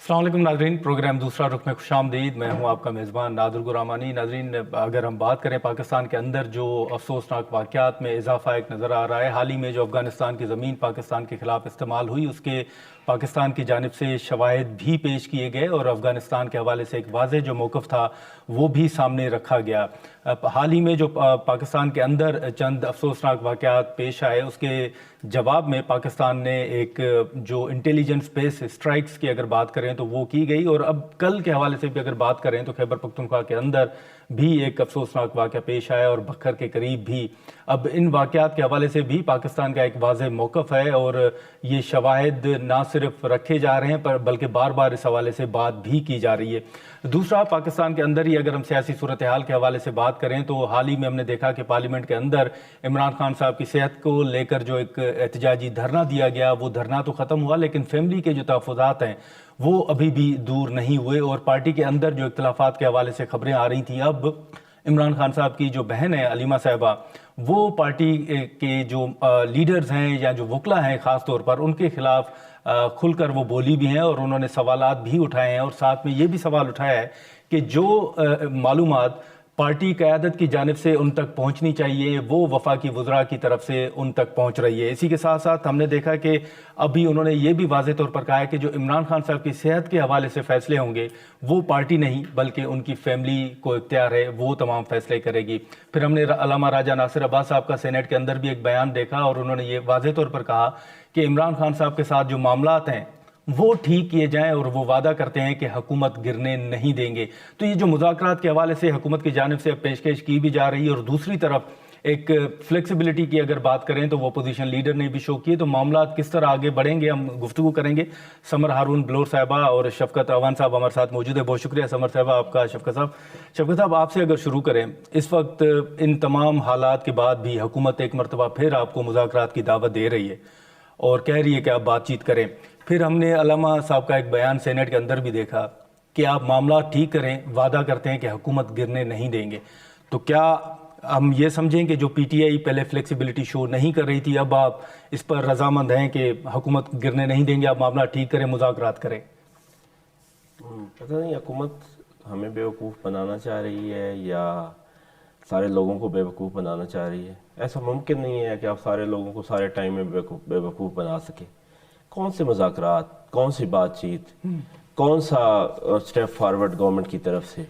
अस्सलाम वालेकुम नाज़रीन, प्रोग्राम दूसरा रुख में खुशामदीद। मैं हूं आपका मेज़बान नादुल गुरामानी। नाज़रीन, अगर हम बात करें पाकिस्तान के अंदर जो अफसोसनाक वाक़यात में इजाफा एक नज़र आ रहा है, हाल ही में जो अफ़गानिस्तान की ज़मीन पाकिस्तान के ख़िलाफ़ इस्तेमाल हुई, उसके पाकिस्तान की जानिब से शवाहिद भी पेश किए गए और अफ़गानिस्तान के हवाले से एक वाज़ेह जो मौक़िफ़ था वो भी सामने रखा गया। हाल ही में जो पाकिस्तान के अंदर चंद अफसोसनाक वाक़यात पेश आए, उसके जवाब में पाकिस्तान ने एक जो इंटेलिजेंस स्पेस स्ट्राइक्स की अगर बात करें तो वो की गई। और अब कल के हवाले से भी अगर बात करें तो खैबर पख्तूनख्वा के अंदर भी एक अफसोसनाक वाक़या पेश आया और बखर के करीब भी। अब इन वाक़यात के हवाले से भी पाकिस्तान का एक वाज़ेह मौक़िफ़ है और ये शवाहिद ना सिर्फ रखे जा रहे हैं पर बल्कि बार बार इस हवाले से बात भी की जा रही है। दूसरा, पाकिस्तान के अंदर ही अगर हम सियासी सूरत हाल के हवाले से बात करें तो हाल ही में हमने देखा कि पार्लियामेंट के अंदर इमरान खान साहब की सेहत को लेकर जो एक एहतजाजी धरना दिया गया, वो धरना तो ख़त्म हुआ लेकिन फैमिली के जो तहफ़्फ़ुज़ात हैं वो अभी भी दूर नहीं हुए। और पार्टी के अंदर जो इख्तिलाफ़ात के हवाले से खबरें आ रही थी, अब इमरान खान साहब की जो बहन है अलीमा साहिबा, वो पार्टी के जो लीडर्स हैं या जो वकला हैं ख़ास तौर पर, उनके ख़िलाफ़ खुलकर वो बोली भी हैं और उन्होंने सवालात भी उठाए हैं। और साथ में ये भी सवाल उठाया है कि जो मालूमात पार्टी क़यादत की जानिब से उन तक पहुंचनी चाहिए वो वफाकी वज़रा की तरफ से उन तक पहुंच रही है। इसी के साथ साथ हमने देखा कि अभी उन्होंने ये भी वाज़ेह तौर पर कहा है कि जो इमरान खान साहब की सेहत के हवाले से फ़ैसले होंगे वो पार्टी नहीं बल्कि उनकी फैमिली को इख्तियार है, वो तमाम फ़ैसले करेगी। फिर हमने अल्लामा राजा नासिर अब्बास साहब का सेनेट के अंदर भी एक बयान देखा और उन्होंने ये वाज़ेह तौर पर कहा कि इमरान खान साहब के साथ जो मामलात हैं वो ठीक किए जाएं और वो वादा करते हैं कि हुकूमत गिरने नहीं देंगे। तो ये जो मुज़ाकरात के हवाले से हुकूमत की जानिब से पेशकश की भी जा रही है और दूसरी तरफ एक फ्लेक्सिबिलिटी की अगर बात करें तो वो अपोजिशन लीडर ने भी शो किए। तो मामला किस तरह आगे बढ़ेंगे हम गुफ्तगू करेंगे। समर हारून बलोर साहबा और शफकत अवान साहब हमारे साथ मौजूद है। बहुत शुक्रिया समर साहबा आपका। शफकत साहब, आपसे अगर शुरू करें, इस वक्त इन तमाम हालात के बाद भी हुकूमत एक मरतबा फिर आपको मुज़ाकरात की दावत दे रही है और कह रही है कि आप बातचीत करें। फिर हमने अल्लामा साहब का एक बयान सेनेट के अंदर भी देखा कि आप मामला ठीक करें, वादा करते हैं कि हुकूमत गिरने नहीं देंगे। तो क्या हम ये समझें कि जो पीटीआई पहले फ्लेक्सिबिलिटी शो नहीं कर रही थी, अब आप इस पर रजामंद हैं कि हुकूमत गिरने नहीं देंगे, आप मामला ठीक करें, मुज़ाकरात करें? पता नहीं हुकूमत हमें बेवकूफ़ बनाना चाह रही है या सारे लोगों को बेवकूफ़ बनाना चाह रही है। ऐसा मुमकिन नहीं है कि आप सारे लोगों को सारे टाइम में बेवकूफ़ बना सके। कौन से मुज़ाकरात, कौन सी बातचीत, कौन सा स्टेप फॉरवर्ड गवर्नमेंट की तरफ से?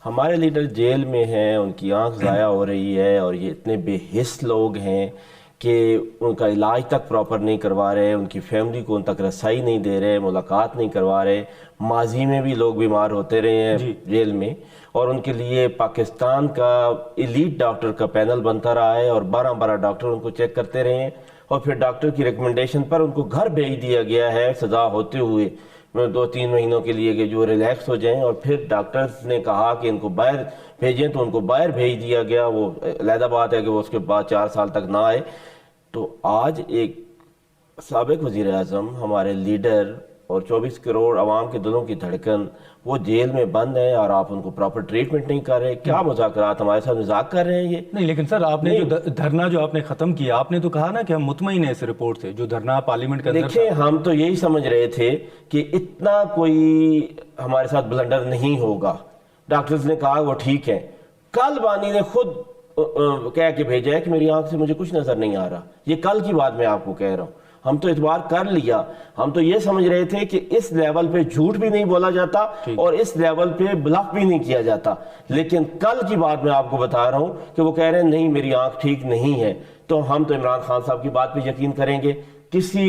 हमारे लीडर जेल में हैं, उनकी आंख ज़ाया हो रही है और ये इतने बेहिस लोग हैं कि उनका इलाज तक प्रॉपर नहीं करवा रहे, उनकी फैमिली को उन तक रसाई नहीं दे रहे, मुलाकात नहीं करवा रहे। माजी में भी लोग बीमार होते रहे हैं जेल में और उनके लिए पाकिस्तान का एलीट डॉक्टर का पैनल बनता रहा है और 12-12 डॉक्टर उनको चेक करते रहे हैं और फिर डॉक्टर की रिकमेंडेशन पर उनको घर भेज दिया गया है सज़ा होते हुए 2-3 महीनों के लिए कि जो रिलैक्स हो जाएं। और फिर डॉक्टर्स ने कहा कि इनको बाहर भेजें तो उनको बाहर भेज दिया गया। वो अलग बात है कि वो उसके बाद 4 साल तक ना आए। तो आज एक साबिक वज़ीर आज़म, हमारे लीडर और 24 करोड़ आवाम के दिलों की धड़कन, वो जेल में बंद है और आप उनको प्रॉपर ट्रीटमेंट नहीं कर रहे। क्या मुज़ाकरात, हमारे साथ मजाक कर रहे हैं ये? नहीं, लेकिन सर आपने जो धरना जो आपने ख़त्म किया, आपने तो कहा ना कि हम मुतमईन हैं इस रिपोर्ट से, जो धरना पार्लियामेंट के अंदर। देखिए, हम तो यही समझ रहे थे कि इतना कोई हमारे साथ ब्लंडर नहीं होगा। डॉक्टर्स ने कहा वो ठीक है। कल बानी ने खुद कह के भेजा है कि मेरी आंख से मुझे कुछ नजर नहीं आ रहा। ये कल की बात मैं आपको कह रहा हूँ। हम तो इतबार कर लिया। हम तो ये समझ रहे थे कि इस लेवल पे झूठ भी नहीं बोला जाता और इस लेवल पे ब्लफ भी नहीं किया जाता। लेकिन कल की बात मैं आपको बता रहा हूं कि वो कह रहे हैं नहीं मेरी आंख ठीक नहीं है। तो हम तो इमरान खान साहब की बात पे यकीन करेंगे, किसी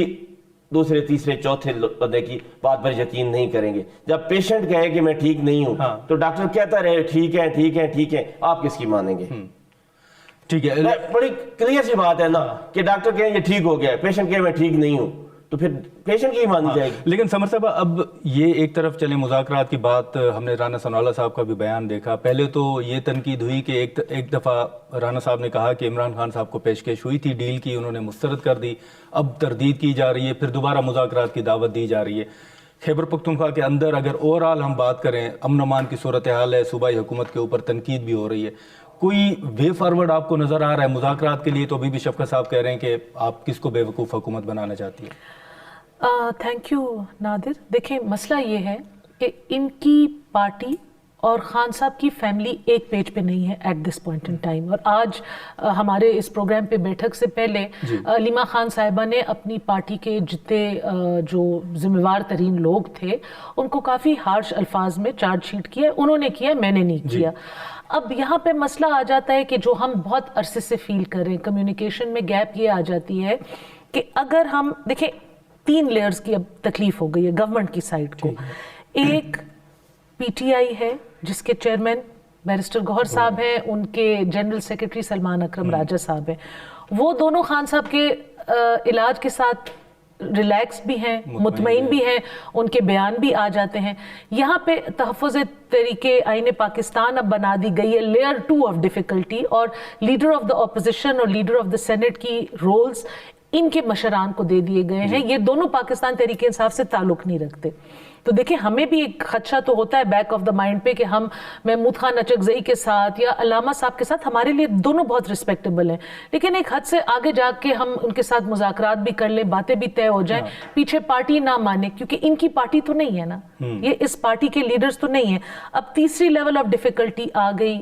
दूसरे तीसरे चौथे बंदे की बात पर यकीन नहीं करेंगे। जब पेशेंट कहे कि मैं ठीक नहीं हूं तो डॉक्टर कहता रहे ठीक है ठीक है ठीक है, आप किसकी मानेंगे? ठीक है, बड़ी क्लियर सी बात है ना कि डॉक्टर कहे ये ठीक हो गया, पेशेंट कहे मैं ठीक नहीं हूं, तो फिर पेशेंट की मानी जाएगी। लेकिन समर साहब, अब ये एक तरफ चले मुज़ाकरात की बात, हमने राना सनाउल्लाह साहब का भी बयान देखा। पहले तो ये तनकीद हुई कि एक दफ़ा राना साहब ने कहा कि इमरान खान साहब को पेशकश हुई थी डील की, उन्होंने मुस्तरद कर दी। अब तरदीद की जा रही है, फिर दोबारा मुज़ाकरात की दावत दी जा रही है। खैबर पख्तूनख्वा के अंदर अगर ओवरऑल हम बात करें, अमन अमान की सूरत हाल है, सूबाई हुकूमत के ऊपर तनकीद भी हो रही है। कोई वे फॉरवर्ड आपको नजर आ रहा है मुज़ाकरात के लिए? तो अभी भी शफकत साहब कह रहे हैं कि आप किसको बेवकूफ़ हुकूमत बनाना चाहती है? Thank you Nadir. देखिए मसला ये है कि इनकी पार्टी और खान साहब की फैमिली एक पेज पे नहीं है at this point in time. और आज हमारे इस प्रोग्राम पे बैठक से पहले अलीमा खान साहिबा ने अपनी पार्टी के जितने जो जिम्मेवार तरीन लोग थे उनको काफ़ी हार्श अल्फाज में चार्जशीट किया। उन्होंने किया, मैंने नहीं किया। अब यहाँ पे मसला आ जाता है कि जो हम बहुत अरसे से फील कर रहे हैं, कम्युनिकेशन में गैप ये आ जाती है कि अगर हम देखें 3 लेयर्स की अब तकलीफ हो गई है गवर्नमेंट की साइड को। एक पीटीआई है जिसके चेयरमैन बैरिस्टर गौहर साहब हैं, उनके जनरल सेक्रेटरी सलमान अकरम राजा साहब हैं। वो दोनों खान साहब के इलाज के साथ रिलैक्स भी हैं, मुतमईन भी हैं, उनके बयान भी आ जाते हैं। यहाँ पे तहफ़्फ़ुज़ तरीके आईने पाकिस्तान अब बना दी गई है, लेयर 2 ऑफ डिफ़िकल्टी, और लीडर ऑफ द अपोजिशन और लीडर ऑफ द सेनेट की रोल्स इनके मशरान को दे दिए गए हैं। ये दोनों पाकिस्तान तहरीक इंसाफ से ताल्लुक़ नहीं रखते। तो देखिए हमें भी एक खदशा तो होता है बैक ऑफ द माइंड पे कि हम महमूद खान अचकज़ई के साथ या अल्लामा साहब के साथ, हमारे लिए दोनों बहुत रिस्पेक्टेबल हैं, लेकिन एक हद से आगे जाके हम उनके साथ मुज़ाकरात भी कर लें, बातें भी तय हो जाएं, पीछे पार्टी ना माने, क्योंकि इनकी पार्टी तो नहीं है ना, ये इस पार्टी के लीडर्स तो नहीं है। अब तीसरी लेवल ऑफ डिफ़िकल्टी आ गई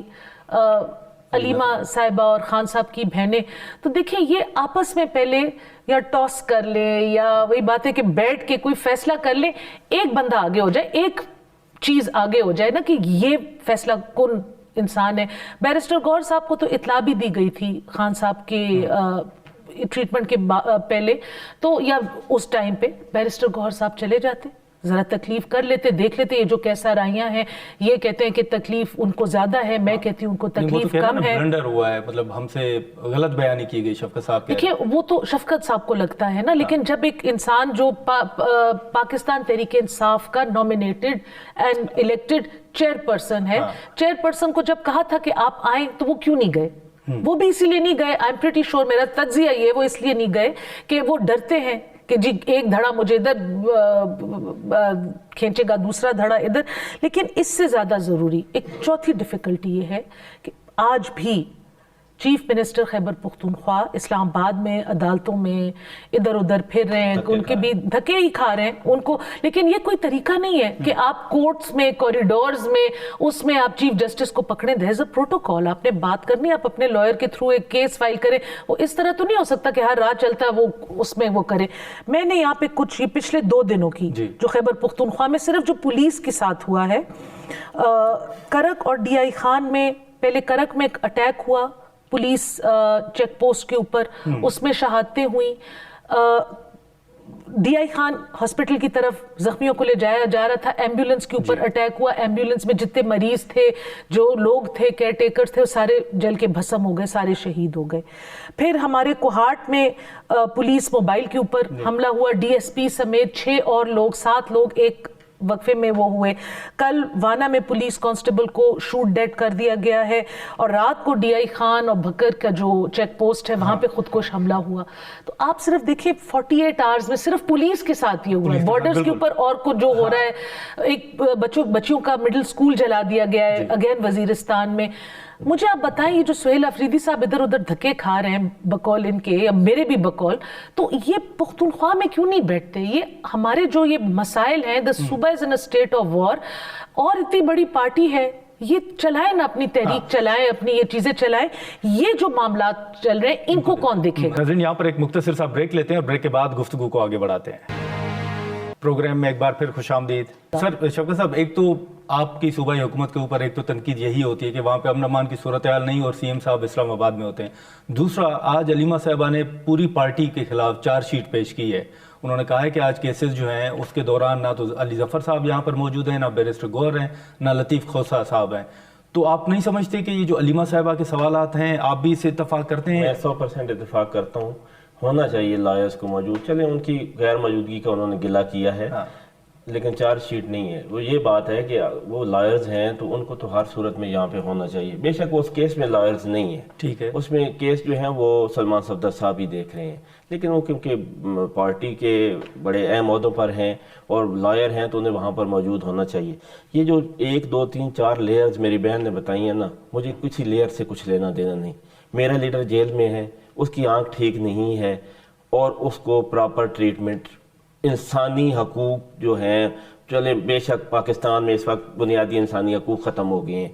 अलीमा साहिबा और खान साहब की बहनें। तो देखिए ये आपस में पहले या टॉस कर ले या वही बात है कि बैठ के कोई फैसला कर ले, एक बंदा आगे हो जाए, एक चीज आगे हो जाए ना कि ये फैसला कौन इंसान है। बैरिस्टर गौहर साहब को तो इतला भी दी गई थी खान साहब के ट्रीटमेंट के पहले, तो या उस टाइम पे बैरिस्टर गौहर साहब चले जाते, जरा तकलीफ कर लेते, देख लेते ये जो कैसा राइयां हैं। ये कहते हैं कि तकलीफ उनको ज्यादा है, मैं कहती हूँ उनको तकलीफ कम है। ब्लंडर हुआ है, मतलब हमसे गलत बयानी की गई शफकत साहब के। देखिए वो तो शफकत साहब को लगता है ना, लेकिन जब एक इंसान जो पाकिस्तान तहरीक इंसाफ का नॉमिनेटेड एंड इलेक्टेड चेयरपर्सन है, चेयरपर्सन को जब कहा था कि आप आए तो वो क्यों नहीं गए? वो भी इसीलिए नहीं गए, आई एम प्रीटी श्योर, मेरा तज्जिया ये, वो इसलिए नहीं गए कि वो डरते हैं कि जी एक धड़ा मुझे इधर खींचेगा, दूसरा धड़ा इधर। लेकिन इससे ज़्यादा ज़रूरी एक चौथी डिफ़िकल्टी ये है कि आज भी चीफ मिनिस्टर खैबर पुख्तूनख्वा इस्लामाबाद में अदालतों में इधर उधर फिर रहे हैं, उनके भी धक्के ही खा रहे हैं उनको। लेकिन ये कोई तरीका नहीं है कि आप कोर्ट्स में, कॉरिडोर्स में, उसमें आप चीफ जस्टिस को पकड़ें। देयर इज अ प्रोटोकॉल, आपने बात करनी, आप अपने लॉयर के थ्रू एक केस फाइल करें। वो इस तरह तो नहीं हो सकता कि हर रात चलता है वो उसमें वो करे। मैंने यहाँ पे कुछ ये पिछले 2 दिनों की जो खैबर पुख्तूनख्वा में सिर्फ जो पुलिस के साथ हुआ है, करक और DI खान में, पहले करक में एक अटैक हुआ पुलिस चेक पोस्ट के ऊपर, उसमें शहादतें हुई। DI खान हॉस्पिटल की तरफ जख्मियों को ले जाया जा रहा था, एम्बुलेंस के ऊपर अटैक हुआ, एम्बुलेंस में जितने मरीज थे, जो लोग थे, केयर टेकर्स थे, वो सारे जल के भस्म हो गए, सारे शहीद हो गए। फिर हमारे कोहाट में पुलिस मोबाइल के ऊपर हमला हुआ, DSP समेत 6 और लोग, 7 लोग एक वक्फे में वो हुए। कल वाना में पुलिस कांस्टेबल को शूट डेड कर दिया गया है, और रात को DI खान और भक्कर का जो चेक पोस्ट है वहां पे खुदकुश हमला हुआ। तो आप सिर्फ देखिए 48 आवर्स में सिर्फ पुलिस के साथ ये हुआ है। बॉर्डर्स के ऊपर और कुछ जो हो रहा है, एक बच्चियों का मिडिल स्कूल जला दिया गया है अगेन वजीरिस्तान में। मुझे आप बताएं, ये जो सुहेल अफरीदी साहब इधर उधर धक्के खा रहे हैं बकौल इनके या मेरे भी बकौल, तो ये पुख्तूनख्वा में क्यों नहीं बैठते? ये हमारे जो ये मसाइल हैं, द सूबा is in a state of war, और इतनी बड़ी पार्टी है, ये चलाएं ना, अपनी तहरीक चलाएं, अपनी ये चीजें चलाएं। ये जो मामला चल रहे हैं इनको कौन देखेगा? नाज़रीन, यहाँ पर एक मुख्तसर सा ब्रेक लेते हैं और ब्रेक के बाद गुफ्तगू को आगे बढ़ाते हैं। प्रोग्राम में एक बार फिर खुशामदीद। सर शौकत साहब, एक तो आपकी सूबाई हुकूमत के ऊपर एक तो तनकीद यही होती है कि वहाँ पे अमन अमान की सूरत हाल नहीं, और CM साहब इस्लामाबाद में होते हैं। दूसरा, आज अलीमा साहिबा ने पूरी पार्टी के खिलाफ चार्जशीट पेश की है। उन्होंने कहा है कि आज केसेस जो हैं उसके दौरान ना तो अली जफ़र साहब यहाँ पर मौजूद हैं, ना बैरिस्टर गौहर हैं, ना लतीफ़ खोसा साहब हैं। तो आप नहीं समझते कि ये जो अलीमा साहिबा के सवालात हैं, आप भी इससे इत्तफाक करते हैं? मैं 100% इत्तफाक करता हूँ, होना चाहिए लॉयर्स को मौजूद। चले उनकी गैर मौजूदगी का उन्होंने गिला किया है, लेकिन चार्जशीट नहीं है। वो ये बात है कि वो लॉयर्स हैं तो उनको तो हर सूरत में यहाँ पे होना चाहिए। बेशक उस केस में लॉयर्स नहीं है, ठीक है, उसमें केस जो है वो सलमान सफदर साहब ही देख रहे हैं, लेकिन वो क्योंकि पार्टी के बड़े अहम ओहदों पर हैं और लॉयर हैं तो उन्हें वहाँ पर मौजूद होना चाहिए। ये जो 1, 2, 3, 4 लेयर्स मेरी बहन ने बताई है ना, मुझे किसी लेयर से कुछ लेना देना नहीं। मेरा लीडर जेल में है, उसकी आंख ठीक नहीं है और उसको प्रॉपर ट्रीटमेंट इंसानी हकूक जो हैं, चले बेशक पाकिस्तान में इस वक्त बुनियादी इंसानी हकूक ख़त्म हो गए हैं,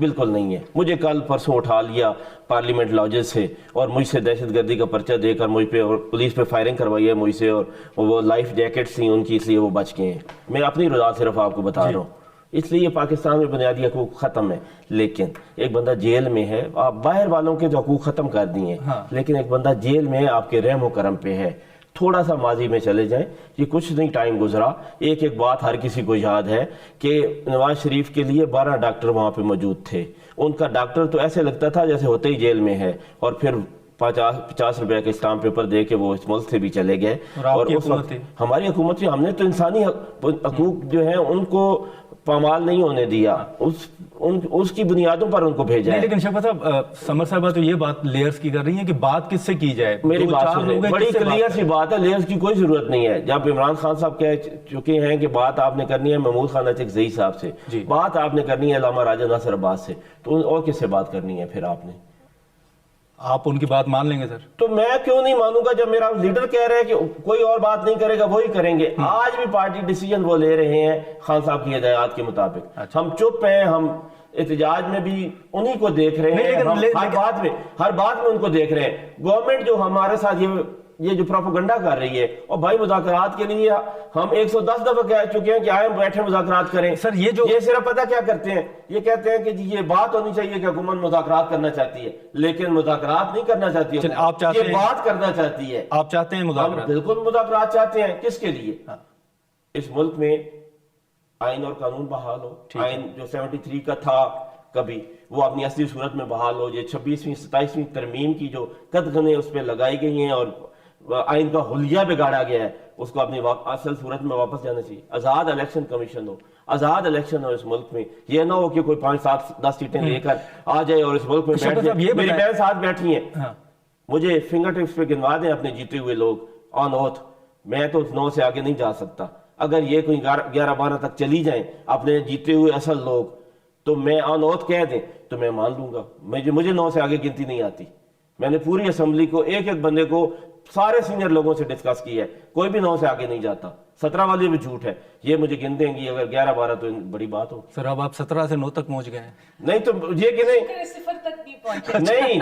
बिल्कुल नहीं है। मुझे कल परसों उठा लिया पार्लियामेंट लॉजेस से और मुझसे दहशतगर्दी का पर्चा देकर मुझ पे और पुलिस पे फायरिंग करवाई है मुझसे, और वो लाइफ जैकेट्स थी उनकी, इसलिए वो बच गए हैं। मैं अपनी रुझान सिर्फ आपको बता रहा हूँ। इसलिए पाकिस्तान में बुनियादी हकूक ख़त्म है, लेकिन एक बंदा जेल में है, आप बाहर वालों के तो हकूक ख़त्म कर दिए हैं, हाँ। लेकिन एक बंदा जेल में है, आपके रहम व करम पे है। थोड़ा सा माजी में चले जाएं, ये कुछ नहीं टाइम गुजरा, एक एक बात हर किसी को याद है कि नवाज शरीफ के लिए 12 डॉक्टर वहाँ पे मौजूद थे। उनका डॉक्टर तो ऐसे लगता था जैसे होते ही जेल में है, और फिर 50 रुपए के स्टाम्प पेपर दे के वो इस मुल्क से भी चले गए। और उस वक्त हमारी हुकूमत थी, हमने तो इंसानी हकूक जो है उनको पामाल नहीं होने दिया, उसकी बुनियादों पर उनको भेजा है। लेकिन शफकत साहब, समर साहबा तो ये बात लेयर्स की कर रही है कि बात किससे की जाए। मेरी बात सुनिए, बड़ी क्लियर सी बात है, लेयर्स की कोई जरूरत नहीं है। जब इमरान खान साहब कह चुके हैं कि बात आपने करनी है महमूद खान अचकज़ई साहब से, बात आपने करनी है अल्लामा राजा नासिर अब्बास से, तो और किससे बात करनी है फिर आपने? आप उनकी बात मान लेंगे सर? तो मैं क्यों नहीं मानूंगा जब मेरा लीडर कह रहे हैं कि कोई और बात नहीं करेगा, वही करेंगे। आज भी पार्टी डिसीजन वो ले रहे हैं खान साहब की हिदायत के मुताबिक। अच्छा। हम चुप हैं, हम एहतजाज में भी उन्हीं को देख रहे हैं, हम हर बात में उनको देख रहे हैं। गवर्नमेंट जो हमारे साथ ये जो प्रोपेगेंडा कर रही है, और भाई मुज़ाकरात के लिए हम 110 दफा कह चुके हैं कि आए बैठे मुज़ाकरात करें। सर ये सिर्फ पता क्या करते हैं, ये कहते हैं कि जी ये बात होनी चाहिए कि हुकूमत मुज़ाकरात करना चाहती है, लेकिन मुज़ाकरात नहीं करना चाहती है, आप चाहते हैं, बात करना चाहती है। आप चाहते हैं मुज़ाकरात? बिल्कुल मुज़ाकरात चाहते हैं। किसके लिए? इस मुल्क में आइन और कानून बहाल हो, आइन जो 73 का था कभी, वो अपनी असली सूरत में बहाल हो। ये 26वीं 27वीं तरमीम की जो कदगने उस पर लगाई गई हैं और आइन का हुलिया बिगाड़ा गया है, उसको अपनी असल सूरत में वापस जाना चाहिए। आजाद इलेक्शन कमीशन हो, आजाद इलेक्शन हो इस मुल्क में। ये ना हो कि कोई 5, 7, 10 सीटें लेकर आ जाए और इस मुल्क में बैठ जाए। मेरी बहन साथ बैठी है, मुझे फिंगर टिप्स पे गिनवा दें अपने जीते हुए लोग ऑन ओथ, मैं तो 9 से आगे नहीं जा सकता। अगर ये कोई 11-12 तक चली जाए अपने जीते हुए असल लोग, तो मैं ऑन ओथ कह दें तो मैं मान लूंगा। मुझे 9 से आगे गिनती नहीं आती। मैंने पूरी असेंबली को एक एक बंदे को सारे सीनियर लोगों से डिस्कस किया है, कोई भी 9 से आगे नहीं जाता। 17 वाली भी झूठ है, ये मुझे गिन देंगी। अगर 11-12 तो बड़ी बात हो। सर अब आप 17 से 9 तक पहुंच गए हैं। नहीं तो ये गिने, सिफर तक नहीं पहुंचे। नहीं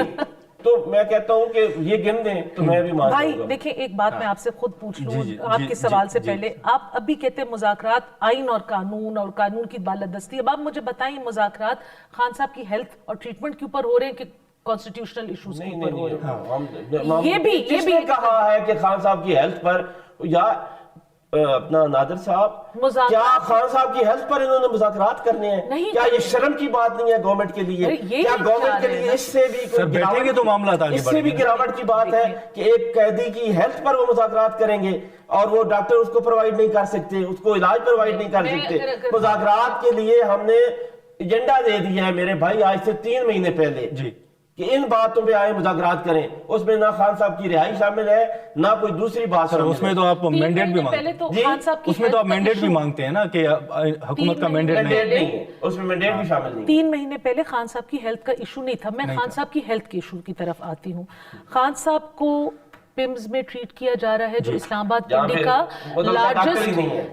तो मैं कहता हूँ कि ये गिन दें तो मैं भी मान भाई लूंगा। देखिए, एक बात मैं आपसे खुद पूछ लूं आपके सवाल से पहले। आप अभी कहते हैं मुज़ाकरात आइन और कानून की बालादस्ती। अब आप मुझे बताइए, मुज़ाकरात खान साहब की हेल्थ और ट्रीटमेंट के ऊपर हो रहे हैं कि कॉन्स्टिट्यूशनल इश्यूज के ऊपर हो रहे हैं? ये भी कहा है कि खान साहब की हेल्थ पर, या अपना नादिर साहब, क्या खान साहब की हेल्थ पर इन्होंने मुज़ाकरात करने हैं? क्या ये शर्म की बात नहीं है गवर्नमेंट के लिए? क्या गवर्नमेंट के लिए इससे भी बैठेंगे तो मामला आगे इससे भी गिरावट की बात है कि एक कैदी की हेल्थ पर वो मुज़ाकरात करेंगे और वो डॉक्टर उसको प्रोवाइड नहीं कर सकते, उसको इलाज प्रोवाइड नहीं कर सकते? मुज़ाकरात के लिए हमने एजेंडा दे दिया है मेरे भाई आज से 3 महीने पहले जी, कि इन बातों पे आए मुज़ाकरात करें। उसमें ना खान साहब की रिहाई शामिल है, ना कोई दूसरी बात शामिल है। उसमें तो आप मैंडेट भी मांगते हैं। उसमें तो आप मैंडेट भी मांगते हैं ना कि हुकूमत का मैंडेट नहीं है, उसमें मैंडेट भी शामिल नहीं। 3 महीने पहले खान साहब की हेल्थ का इशू नहीं था। मैं खान साहब की हेल्थ के इशू की तरफ आती हूँ। खान साहब को पिम्स में ट्रीट किया जा रहा है, जो इस्लामाबाद पिंडी का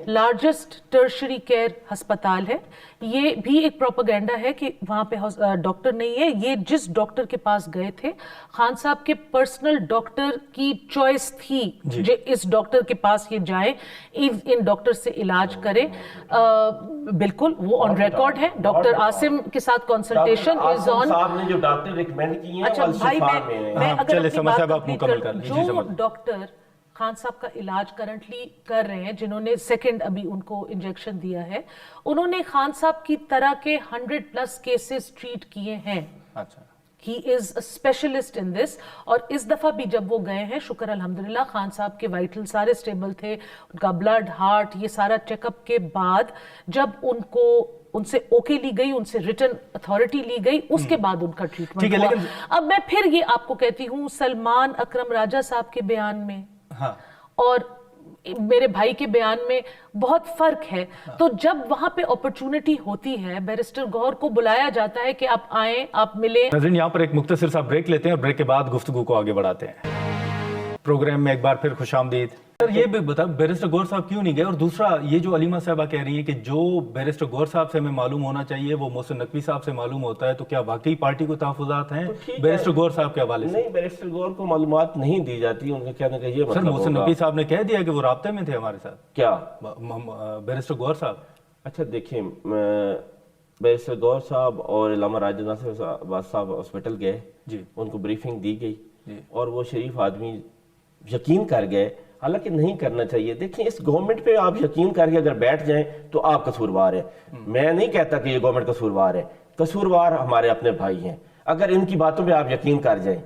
लार्जेस्ट टर्शरी केयर अस्पताल है। ये भी एक प्रोपेगेंडा है कि वहां पे डॉक्टर नहीं है। ये जिस डॉक्टर के पास गए थे, खान साहब के पर्सनल डॉक्टर की चॉइस थी जो इस डॉक्टर के पास ये जाए, इन डॉक्टर से इलाज करें। बिल्कुल वो ऑन रिकॉर्ड है। डॉक्टर आसिम के साथ कंसल्टेशन इज ऑन। साहब ने जो डॉक्टर रिकमेंड किए हैं, अच्छा भाई, मैं अगर जो डॉक्टर खान साहब का इलाज करंटली कर रहे हैं, जिन्होंने सेकंड अभी उनको इंजेक्शन दिया है, उन्होंने खान साहब की तरह के 100+ केसेस ट्रीट किए हैं। अच्छा, he is a specialist in this. और इस दफा भी जब वो गए हैं, शुक्र अल्हम्दुलिल्लाह, खान साहब के वाइटल सारे स्टेबल थे, उनका ब्लड, हार्ट, ये सारा चेकअप के बाद जब उनसे ओके ली गई, उनसे रिटन अथॉरिटी ली गई, उसके बाद उनका ट्रीटमेंट हुआ। लेकिन अब मैं फिर ये आपको कहती हूँ, सलमान अकरम राजा साहब के बयान में और मेरे भाई के बयान में बहुत फर्क है। तो जब वहां पे अपॉर्चुनिटी होती है, बैरिस्टर गौहर को बुलाया जाता है कि आप आएं, आप मिलें। नाज़रीन, यहाँ पर एक मुख्तसर सा ब्रेक लेते हैं और ब्रेक के बाद गुफ्तगू को आगे बढ़ाते हैं। प्रोग्राम में एक बार फिर खुशामदीद। सर ये भी बता, बैरिस्टर गौर साहब क्यों नहीं गए? और दूसरा ये जो अलीमा साहबा कह रही है कि जो बैरिस्टर गौर साहब से हमें मालूम होना चाहिए वो मोहसिन नकवी साहब से मालूम होता है, तो क्या वाकई पार्टी को तहफुजात हैं बैरिस्टर गौर साहब के हवाले से? नहीं, बैरिस्टर गौर को मालूमात नहीं दी जाती, उनका कहने का ये सर मतलब मोहसिन होगा। नकवी साहब ने कह दिया कि वो राब्ते में थे हमारे साथ। क्या? बैरिस्टर गौर साहब। अच्छा देखिए, बैरिस्टर गौर साहब और इलामा राजा नासिर साहब हॉस्पिटल गए जी, उनको ब्रीफिंग दी जी। गई और वो शरीफ आदमी यकीन कर गए, हालांकि नहीं करना चाहिए। देखिए, इस गवर्नमेंट पे आप यकीन करके अगर बैठ जाएं तो आप कसूरवार है। मैं नहीं कहता कि ये गवर्नमेंट कसूरवार है, कसूरवार हमारे अपने भाई हैं। अगर इनकी बातों पे आप यकीन कर जाएं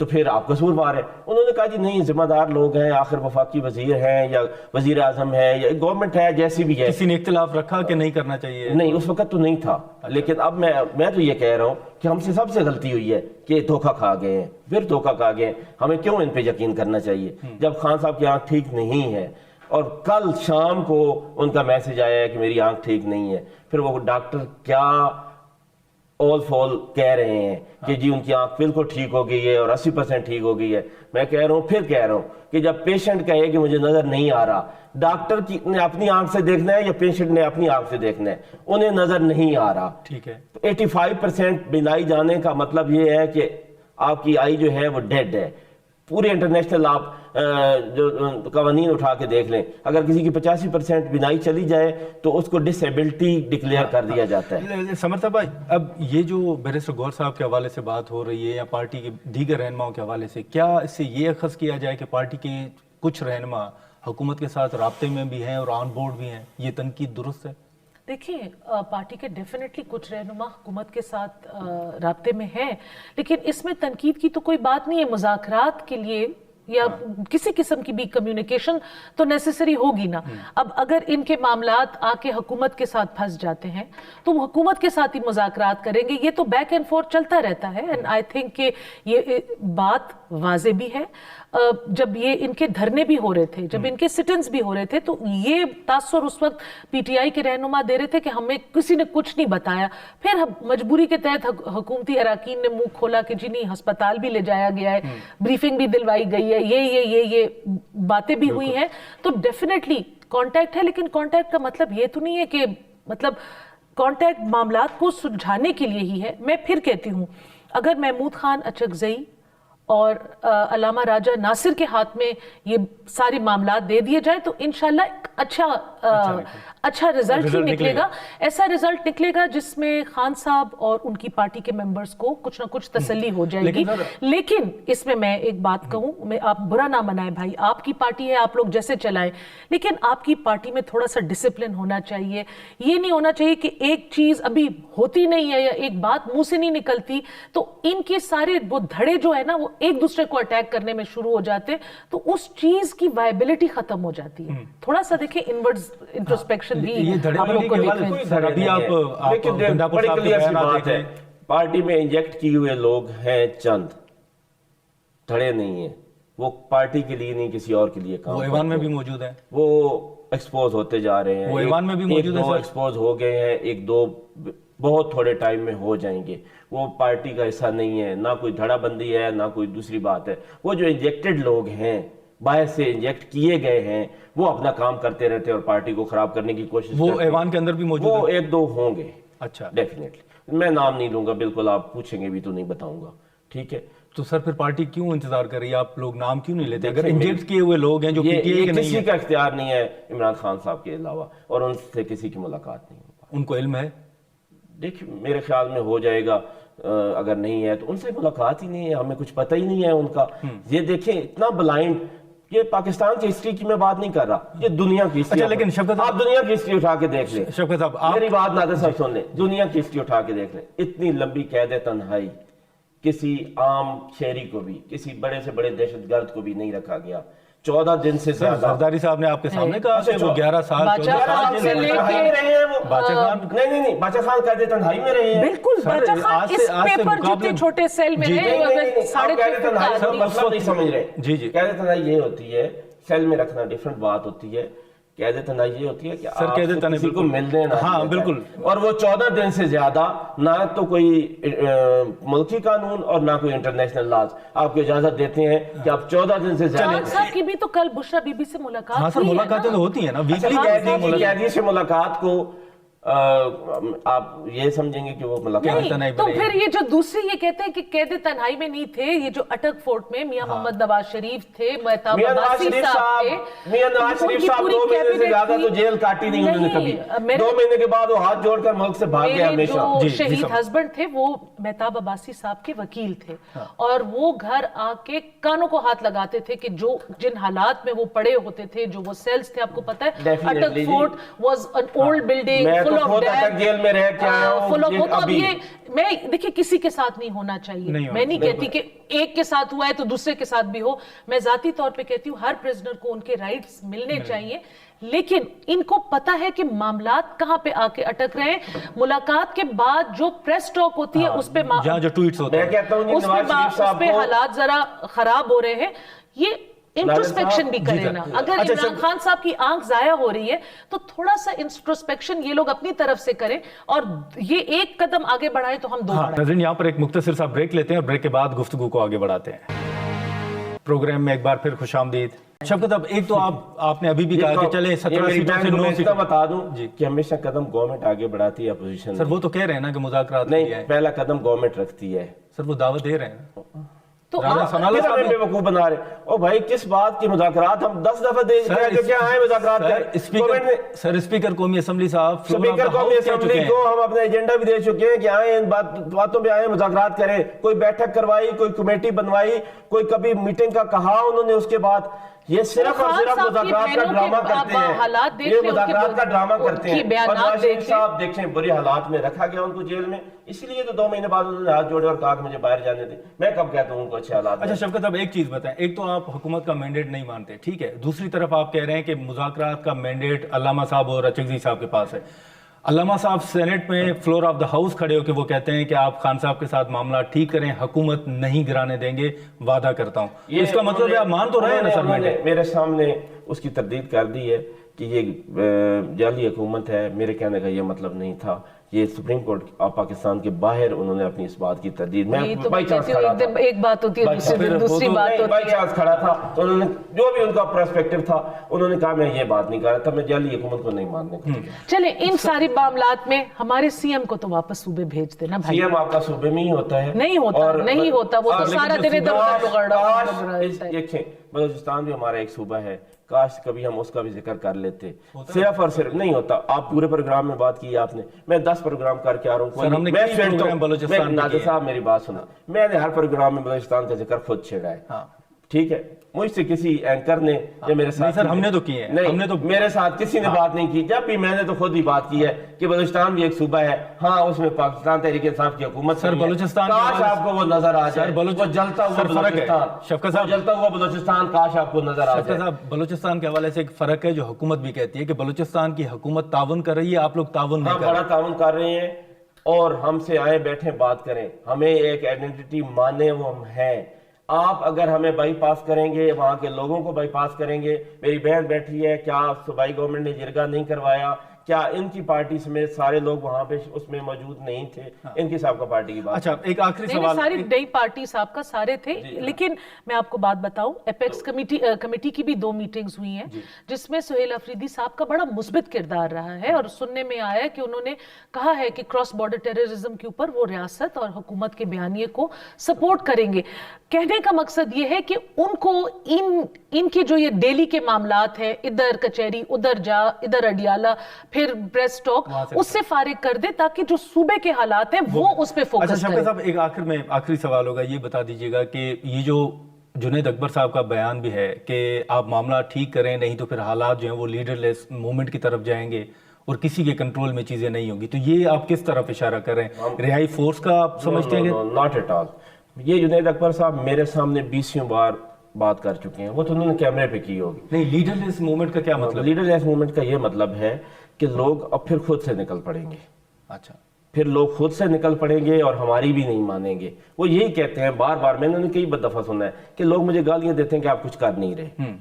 तो फिर आप कसूरवार है। उन्होंने कहा जी नहीं, जिम्मेदार लोग हैं, आखिर वफाकी वजीर हैं या वजीर आजम है या गवर्नमेंट है, जैसी भी है। किसी ने इख्तिलाफ रखा कि नहीं करना चाहिए? नहीं, उस वक्त तो नहीं था। लेकिन अब मैं तो ये कह रहा हूँ कि हमसे सबसे गलती हुई है कि धोखा खा गए हैं, फिर धोखा खा गए हैं। हमें क्यों इन पे यकीन करना चाहिए जब खान साहब की आंख ठीक नहीं है? और कल शाम को उनका मैसेज आया है कि मेरी आंख ठीक नहीं है। फिर वो डॉक्टर क्या ऑल फॉल कह रहे हैं कि जी उनकी आंख बिल्कुल ठीक हो गई है और 80% ठीक हो गई है। मैं कह रहा हूँ, फिर कह रहा हूँ कि जब पेशेंट कहे कि मुझे नजर नहीं आ रहा, डॉक्टर की ने अपनी आंख से देखना है या पेशेंट ने अपनी आंख से देखना है? उन्हें नजर नहीं आ रहा, ठीक है। 85% बिनाई जाने का मतलब ये है कि आपकी आई जो है वो डेड है। पूरे इंटरनेशनल आप जो कवानीन उठा के देख लें, अगर किसी की 85% बिनाई चली जाए तो उसको डिसेबिलिटी डिक्लेयर कर दिया जाता है। समर साहब भाई, अब ये जो बैरिस्टर गौर साहब के हवाले से बात हो रही है या पार्टी के दीगर रहनुमाओं के हवाले से, क्या इससे ये अखज़ किया जाए कि पार्टी के कुछ रहनुमा हुकूमत के साथ राब्ते में भी हैं और ऑन बोर्ड भी हैं? ये तनकीद दुरुस्त है? देखिए, पार्टी के डेफिनेटली कुछ रहनुमा हुकूमत के साथ राब्ते में हैं, लेकिन इसमें तनकीद की तो कोई बात नहीं है। मुज़ाकरात के लिए या किसी किस्म की भी कम्युनिकेशन तो नेसेसरी होगी ना। अब अगर इनके मामलात आके हुकूमत के साथ फंस जाते हैं तो वो हुकूमत के साथ ही मुज़ाकरात करेंगे। ये तो बैक एंड फोर्थ चलता रहता है। एंड आई थिंक कि ये बात वाजे भी है। जब ये इनके धरने भी हो रहे थे, जब इनके सिटन्स भी हो रहे थे, तो ये तासुर उस वक्त पीटीआई के रहनुमा दे रहे थे कि हमें किसी ने कुछ नहीं बताया। फिर मजबूरी के तहत हुकूमती अराकीन ने मुंह खोला कि जी नहीं, अस्पताल भी ले जाया गया है, ब्रीफिंग भी दिलवाई गई है, ये बातें भी हुई हैं। तो डेफिनेटली कांटेक्ट है, लेकिन कांटेक्ट का मतलब ये तो नहीं है कि मतलब कांटेक्ट मामलात को सुलझाने के लिए ही है। मैं फिर कहती हूँ, अगर महमूद खान अचकजई और अलामा राजा नासिर के हाथ में ये सारे मामलात दे दिए जाए तो इंशाल्लाह अच्छा रिजल्ट ही निकलेगा। ऐसा रिजल्ट निकलेगा जिसमें खान साहब और उनकी पार्टी के मेंबर्स को कुछ ना कुछ तसल्ली हो जाएगी। लेकिन इसमें मैं एक बात कहूं, आप बुरा ना मनाएं भाई, आपकी पार्टी है, आप लोग जैसे चलाएं, लेकिन आपकी पार्टी में थोड़ा सा डिसिप्लिन होना चाहिए। ये नहीं होना चाहिए कि एक चीज अभी होती नहीं है या एक बात मुंह से नहीं निकलती तो इनके सारे वो धड़े जो है ना वो एक दूसरे को अटैक करने में शुरू हो जाते हैं, तो उस चीज की वायबिलिटी खत्म हो जाती है। थोड़ा सा देखिए इनवर्ड्स इंट्रोस्पेक्शन भी आप लोग को सर अभी आप बड़ी क्लियर सी बात है, पार्टी में इंजेक्ट किए हुए लोग हैं चंद, धड़े नहीं है। वो पार्टी के लिए नहीं किसी और के लिए काम, वो ईवान में भी मौजूद है, वो एक्सपोज होते जा रहे हैं। वो ईवान में भी मौजूद है, एक्सपोज हो गए हैं, एक दो बहुत थोड़े टाइम में हो जाएंगे। वो पार्टी का हिस्सा नहीं है, ना कोई धड़ाबंदी है ना कोई दूसरी बात है। वो जो इंजेक्टेड लोग हैं, बाहर से इंजेक्ट किए गए हैं, वो अपना काम करते रहते हैं और पार्टी को खराब करने की कोशिश वो ऐवान के अंदर भी मौजूद है। वो एक दो होंगे, अच्छा, डेफिनेटली। मैं नाम नहीं लूंगा, बिल्कुल आप पूछेंगे भी तो नहीं बताऊंगा, ठीक है। तो सर फिर पार्टी क्यों इंतजार कर रही है? आप लोग नाम क्यों नहीं लेते? अगर इंजेक्ट किए हुए लोग हैं जो पीटीआई के नहीं है, किसी का इख्तियार नहीं है इमरान खान साहब के अलावा, और उनसे किसी की मुलाकात नहीं हो। उनको इल्म है? देखिए मेरे ख्याल में हो जाएगा, अगर नहीं है तो उनसे मुलाकात ही नहीं है, हमें कुछ पता ही नहीं है उनका। ये देखें इतना ब्लाइंड, ये पाकिस्तान की हिस्ट्री की मैं बात नहीं कर रहा, ये दुनिया की हिस्ट्री। अच्छा, लेकिन शफकत आप दुनिया की हिस्ट्री उठा के देख लें। शफकत साहब मेरी बात नादिर साहब सुन लें, दुनिया की हिस्ट्री उठा के देख लें। इतनी लंबी कैद तन्हाई किसी आम शहरी को भी, किसी बड़े से बड़े दहशतगर्द को भी नहीं रखा गया। 14 दिन से ज्यादा। जरदारी साहब ने आपके सामने कहा कि वो 11 साल बाचा खान से लेके रहे हैं वो। बाचा खान नहीं बाचा खान कैद तन्हाई में रहे हैं। बिल्कुल, बाचा खान इस पेपर जितने छोटे सेल में रहे, साढ़े मतलब नहीं समझ रहे। जी जी, कैद तन्हाई ये होती है, सेल में रखना डिफरेंट बात होती है, قید تنہائی یہ ہوتی ہے کہ سر آپ قید سے تنہائی کسی کو بالکل ملنے نہ ہاں دیا جائے۔ بالکل، اور وہ 14 دن سے زیادہ نہ تو کوئی ملکی قانون اور نہ کوئی انٹرنیشنل لاز آپ کو اجازت دیتے ہیں کہ آپ 14 دن سے زیادہ۔ جان صاحب کی بھی تو کل بشرا بی بی سے ملاقات ہاں سر ہوئی ہے ملاقاتیں نا؟ تو ہوتی ہیں نا ویکلی قیدی سے ملاقات کو آپ یہ سمجھیں گے کہ وہ ملاقات نہیں تو پھر یہ جو دوسری یہ کہتے ہیں کہ قید تنہائی میں نہیں تھے، یہ جو اٹک فورٹ میں میاں محمد نواز شریف تھے، مہتاب میاں نواز عباسی شریف صاحب تھے، میاں نواز شریف صاحب 2 مہینے سے زیادہ تو جیل کاٹی نہیں انہوں نے کبھی۔ 2 مہینے کے بعد وہ ہاتھ جوڑ کر ملک سے بھاگ گئے میرے ہمیشہ۔ جو شہید ہسبینڈ تھے وہ مہتاب عباسی صاحب کے وکیل تھے، اور وہ گھر آ کے کانوں کو ہاتھ لگاتے تھے کہ جو جن حالات میں وہ پڑے ہوتے تھے، جو وہ سیلز تھے، آپ کو پتہ ہے Attock fort was an old building full of death, جیل میں رہ کے آیا ہوں۔ وہ تو اب یہ میں دیکھیں کسی کے ساتھ نہیں ہونا چاہیے، میں نہیں کہتی کہ ایک کے ساتھ ہوا ہے تو دوسرے کے ساتھ بھی ہو، میں ذاتی طور پہ کہتی ہوں ہر پرزنر کو ان کے رائٹس ملنے چاہیے، لیکن ان کو پتا ہے کہ معاملات کہاں پہ آ کے اٹک رہے ہیں۔ ملاقات کے بعد جو پریس ٹاک ہوتی ہے اس پہ جہاں جو ٹویٹس ہوتے میں کہتا ہوں اس پہ حالات ذرا خراب ہو رہے ہیں، یہ انٹروسپیکشن بھی کریں نا۔ اگر عمران خان صاحب کی آنکھ ضائع ہو رہی ہے تو تھوڑا سا انٹروسپیکشن یہ لوگ اپنی طرف سے کریں، اور یہ ایک قدم آگے بڑھائیں تو ہم 2 بڑھائیں۔ ناظرین یہاں پر ایک مختصر سا بریک لیتے ہیں اور بریک کے بعد گفتگو کو آگے بڑھاتے ہیں۔ پروگرام میں ایک بار پھر خوش آمدید۔ شفقت اب ایک تو آپ نے ابھی بھی کہا کہ چلیں 17 سیٹوں سے 9 سیٹیں بتا دوں کہ ہمیشہ قدم گورنمنٹ آگے بڑھاتی ہے اپوزیشن۔ سر وہ تو کہہ رہے ہیں نا کہ مذاکرات نہیں، پہلا قدم گورنمنٹ رکھتی ہے۔ سر وہ دعوت دے رہے ہیں تو ہمیں بے وقوف بنا رہے او بھائی، کس بات کی مذاکرات؟ ہم 10 دفعہ دے چکے ہیں کہ کیا آئے مذاکرات کریں۔ سر اسپیکر قومی اسمبلی صاحب اسپیکر قومی اسمبلی کو ہم اپنا ایجنڈا بھی دے چکے ہیں کہ آئیں ان باتوں پہ آئیں مذاکرات کریں۔ کوئی بیٹھک کروائی، کوئی کمیٹی بنوائی، کوئی کبھی میٹنگ کا کہا انہوں نے، اس کے بعد یہ صرف اور صرف مذاکرات کا ڈرامہ کرتے ہیں، یہ مذاکرات کا ڈرامہ کرتے ہیں۔ اور نواز شریف صاحب دیکھیں بری حالات میں رکھا گیا ان کو جیل میں، اسی لیے تو 2 مہینے بعد انہوں نے ہاتھ جوڑے اور کہا کہ مجھے باہر جانے دیں۔ میں کب کہتا ہوں ان کو اچھے حالات۔ اچھا شفقت اب ایک چیز بتائیں، ایک تو آپ حکومت کا مینڈیٹ نہیں مانتے، ٹھیک ہے، دوسری طرف آپ کہہ رہے ہیں کہ مذاکرات کا مینڈیٹ علامہ صاحب اور اچکزئی صاحب کے پاس ہے۔ علامہ صاحب سینٹ میں فلور آف دا ہاؤس کھڑے ہو کے وہ کہتے ہیں کہ آپ خان صاحب کے ساتھ معاملہ ٹھیک کریں، حکومت نہیں گرانے دیں گے، وعدہ کرتا ہوں۔ اس کا مطلب ہے آپ مان تو رہے ہیں نا سر؟ میرے سامنے اس کی تردید کر دی ہے کہ یہ جعلی حکومت ہے، میرے کہنے کا یہ مطلب نہیں تھا۔ یہ سپریم کورٹ پاکستان کے باہر انہوں نے اپنی اس بات کی تردید، میں بائی چانس کھڑا تھا، ایک بات ہوتی ہے دوسری بات ہوتی ہے، بائی چانس کھڑا تھا تو انہوں نے جو بھی ان کا پرسپیکٹو تھا انہوں نے کہا میں یہ بات نہیں کر رہا تھا، میں جعلی حکومت کو نہیں ماننے کا۔ چلیں ان ساری معاملات میں ہمارے سی ایم کو تو واپس صوبے بھیج دینا بھائی۔ سی ایم آپ کا صوبے میں ہی ہوتا ہے؟ نہیں ہوتا، وہ تو سارا دن ادھر ادھر رہتا ہے۔ دیکھیں بلوچستان بھی ہمارا ایک صوبہ ہے، کاش کبھی ہم اس کا بھی ذکر کر لیتے۔ صرف اور صرف نہیں ہوتا، آپ پورے پروگرام میں بات کی آپ نے، میں 10 پروگرام کر کے آ رہا ہوں۔ نادر صاحب میری بات سنا، میں نے ہر پروگرام میں بلوچستان کا ذکر خود چھیڑا ہے، ٹھیک ہے؟ مجھ سے کسی اینکر نے یا میرے ساتھ، سر ہم نے تو کی ہے، ہم نے تو میرے ساتھ کسی نے بات نہیں کی، جب بھی میں نے تو خود ہی بات کی ہے کہ بلوچستان بھی ایک صوبہ ہے، ہاں اس میں پاکستان تحریک انصاف کی حکومت، سر بلوچستان کاش آپ کو وہ نظر آ جائے، وہ جلتا ہوا بلوچستان، شفقت صاحب جلتا ہوا بلوچستان کاش آپ کو نظر آ جائے۔ بلوچستان کے حوالے سے ایک فرق ہے جو حکومت بھی کہتی ہے کہ بلوچستان کی حکومت تعاون کر رہی ہے، آپ لوگ تعاون نہیں کر رہے۔ ہم بڑا تعاون کر رہے ہیں اور ہم سے آئے بیٹھیں بات کریں، ہمیں ایک آئیڈینٹی مانے وہ ہم ہیں۔ آپ اگر ہمیں بائی پاس کریں گے، وہاں کے لوگوں کو بائی پاس کریں گے، میری بہن بیٹھی ہے، کیا صوبائی گورنمنٹ نے جرگہ نہیں کروایا؟ کیا ان کی پارٹی سمیت سارے لوگ وہاں پہ اس میں موجود نہیں تھے؟ ان کی صاحب کا پارٹی کی بات۔ اچھا ایک آخری سوال، ساری نئی پارٹی صاحب کا سارے تھے، لیکن میں آپ کو بات بتاؤں، ایپیکس کمیٹی کی بھی 2 میٹنگز ہوئی ہیں جس میں سہیل افریدی صاحب کا بڑا مثبت کردار رہا ہے، اور سننے میں آیا ہے کہ انہوں نے کہا ہے کہ کراس بارڈر ٹیررزم کے اوپر وہ ریاست اور حکومت کے بیانیے کو سپورٹ کریں گے۔ کہنے کا مقصد یہ ہے کہ ان کو ان کے جو یہ ڈیلی کے معاملات ہیں، ادھر کچہری ادھر جا ادھر اڈیالہ پھر پریس ٹاک، اس سے فارغ کر دے تاکہ جو صوبے کے حالات ہیں وہ اس پہ فوکس کریں۔ اچھا شفقت صاحب ایک آخر میں آخری سوال ہوگا، یہ بتا دیجئے گا کہ یہ جو جنید اکبر صاحب کا بیان بھی ہے کہ آپ معاملہ ٹھیک کریں نہیں تو پھر حالات جو ہیں وہ لیڈر لیس موومنٹ کی طرف جائیں گے اور کسی کے کنٹرول میں چیزیں نہیں ہوں گی، تو یہ آپ کس طرف اشارہ کر رہے ہیں؟ رہائی فورس کا آپ سمجھتے ہیں؟ Not at all. یہ جنید اکبر صاحب میرے سامنے 20 بار بات کر چکے ہیں، وہ تو انہوں نے کیمرے پہ کی ہوگی۔ نہیں، لیڈر لیس موومنٹ کا کیا مطلب؟ لیڈر لیس موومنٹ کا یہ مطلب ہے کہ لوگ اب پھر خود سے نکل پڑیں گے، اچھا پھر لوگ خود سے نکل پڑیں گے اور ہماری بھی نہیں مانیں گے۔ وہ یہی کہتے ہیں بار بار، میں نے کئی دفعہ سنا ہے کہ لوگ مجھے گالیاں دیتے ہیں کہ آپ کچھ کر نہیں رہے،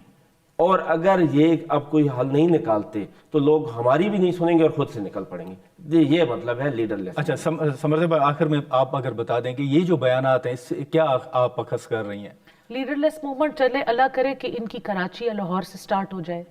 اور اگر یہ اب کوئی حل نہیں نکالتے تو لوگ ہماری بھی نہیں سنیں گے اور خود سے نکل پڑیں گے. یہ مطلب ہے لیڈر لیس. اچھا سمر صاحب، آخر میں آپ اگر بتا دیں کہ یہ جو بیانات ہیں اس سے کیا آپ اخذ کر رہی ہیں؟ لیڈر لیس موومنٹ چلے، اللہ کرے کہ ان کی کراچی یا لاہور سے سٹارٹ ہو جائے،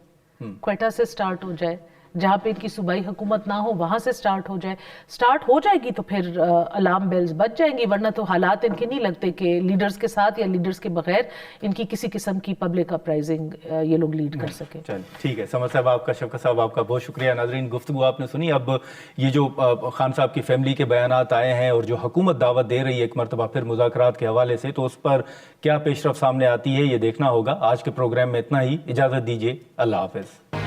کوئٹہ سے سٹارٹ ہو جائے، جہاں پہ ان کی صوبائی حکومت نہ ہو وہاں سے سٹارٹ ہو جائے. سٹارٹ ہو جائے گی تو پھر الارم بیلز بج جائیں گی، ورنہ تو حالات ان کے نہیں لگتے کہ لیڈرز کے ساتھ یا لیڈرز کے بغیر ان کی کسی قسم کی پبلک اپرائزنگ یہ لوگ لیڈ کر سکیں. چل ٹھیک ہے، سمر صاحب آپ کا، شفقت صاحب آپ کا بہت شکریہ. ناظرین، گفتگو آپ نے سنی. اب یہ جو خان صاحب کی فیملی کے بیانات آئے ہیں اور جو حکومت دعوت دے رہی ہے ایک مرتبہ پھر مذاکرات کے حوالے سے، تو اس پر کیا پیش رفت سامنے آتی ہے یہ دیکھنا ہوگا. آج کے پروگرام میں اتنا ہی، اجازت دیجیے، اللہ حافظ.